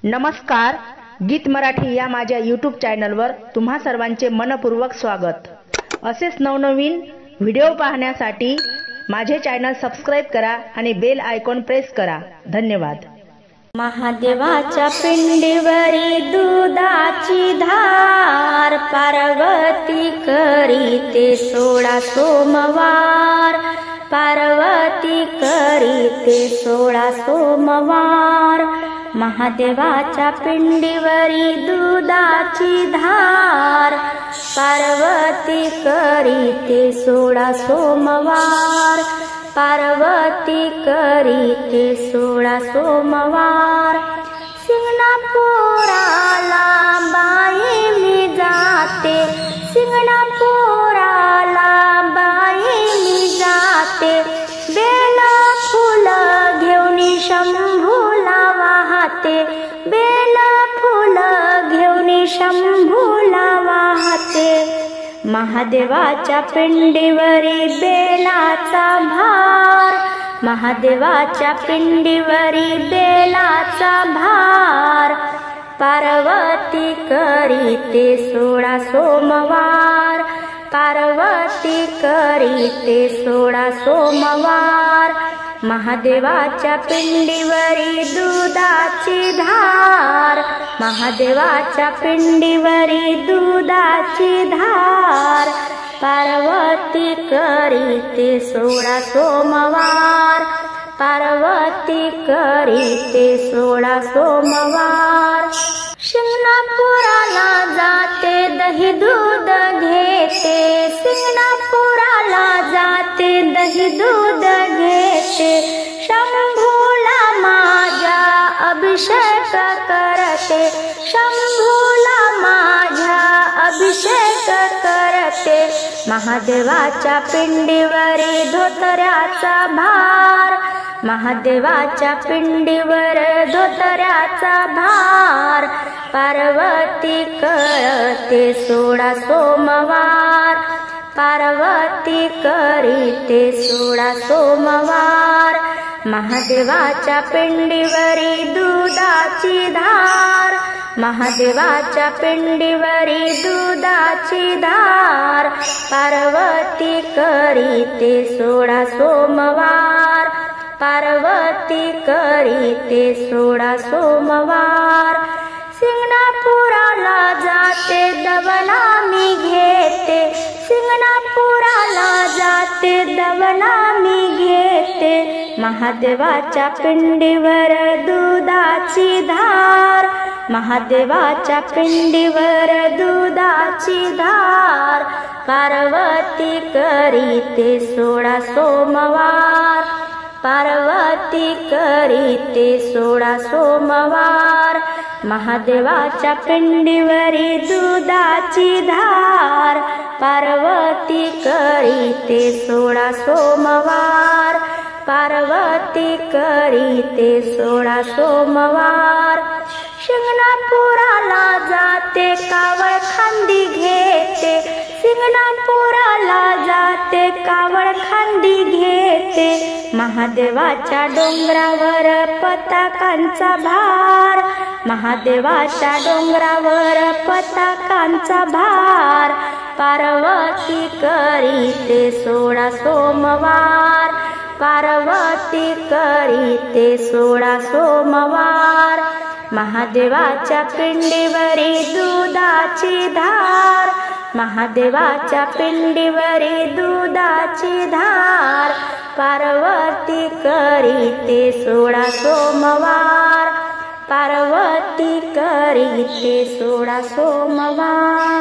नमस्कार, गीत मराठी या माझ्या यूट्यूब चॅनलवर तुम्हा सर्वांचे मनपूर्वक स्वागत। असेच नवनवीन व्हिडिओ पाहण्यासाठी माझे चॅनल सबस्क्राइब करा आणि बेल आयकॉन प्रेस करा। धन्यवाद। महादेवाच्या पिंडीवरी दुधाची धार, पार्वती करीते 16 सोमवार, पार्वती करीते 16 सोमवार। महादेवाच्या पिंडीवरी दुधाची धार, पार्वती करीते 16 सोमवार, पार्वती करीते 16 सोमवार। सिंगणापुराला बाई मी जाते, सिंगणापुराला बाई मी जाते, बेल फुल घेऊन शंभूला वाहते, बेल फुल घेऊन शंभूला वाहते। महादेवाच्या पिंडीवरी बेलाचा भार, महादेवाच्या पिंडीवरी बेलाचा भार, पार्वती करीते 16 सोमवार, पार्वती करीते 16 सोमवार। महादेवाच्या पिंडीवरी दुधाची धार, महादेवाच्या पिंडीवरी दुधाची धार, पार्वती करीते 16 सोमवार, पार्वती करीते 16 सोमवार। सिंगणापुराला जाते दही दूध घेते, सिंगणापुराला जाते दही दूध घेते, शंभूला माझ्या अभिषेक करते, शंभूला माझ्या अभिषेक करते। महादेवाच्या पिंडीवरी धोतऱ्याचा भार, महादेवाच्या पिंडीवर धोतऱ्याचा भार, पार्वती करते 16 सोमवार, पार्वती करीते 16 सोमवार। महादेवाच्या पिंडीवरी दुधाची धार, महादेवाच्या पिंडीवरी दुधाची धार, पार्वती करीते 16 सोमवार, पार्वती करीते 16 सोमवार। सिंगणापुराला जाते दवला मी घेते, सिंगणापुराला जाते दवला मी घेते, महादेवाच्या पिंडीवर दुधाची धार, महादेवाच्या पिंडीवर दुधाची धार, पार्वती करीते 16 सोमवार, पार्वती करीते 16 सोमवार। महादेवाच्या पिंडीवरी दुधाची धार, पार्वती करीते 16 सोमवार, पार्वती करीते 16 सोमवार। सिंगणापुराला जाते कावळ खांदी घेते, सिंगणापुराला जाते कावळ खांदी घेते, महादेवाच्या डोंगरावर पताकांचा भार, महादेवाच्या डोंगरावर पताकांचा भार, पार्वती करीते 16 सोमवार, पार्वती करीते 16 सोमवार। महादेवाच्या पिंडीवरी दुधाची धार, महादेवाच्या पिंडीवरी दुधाची धार, पार्वती करीते 16 सोमवार, पार्वती करीते 16 सोमवार।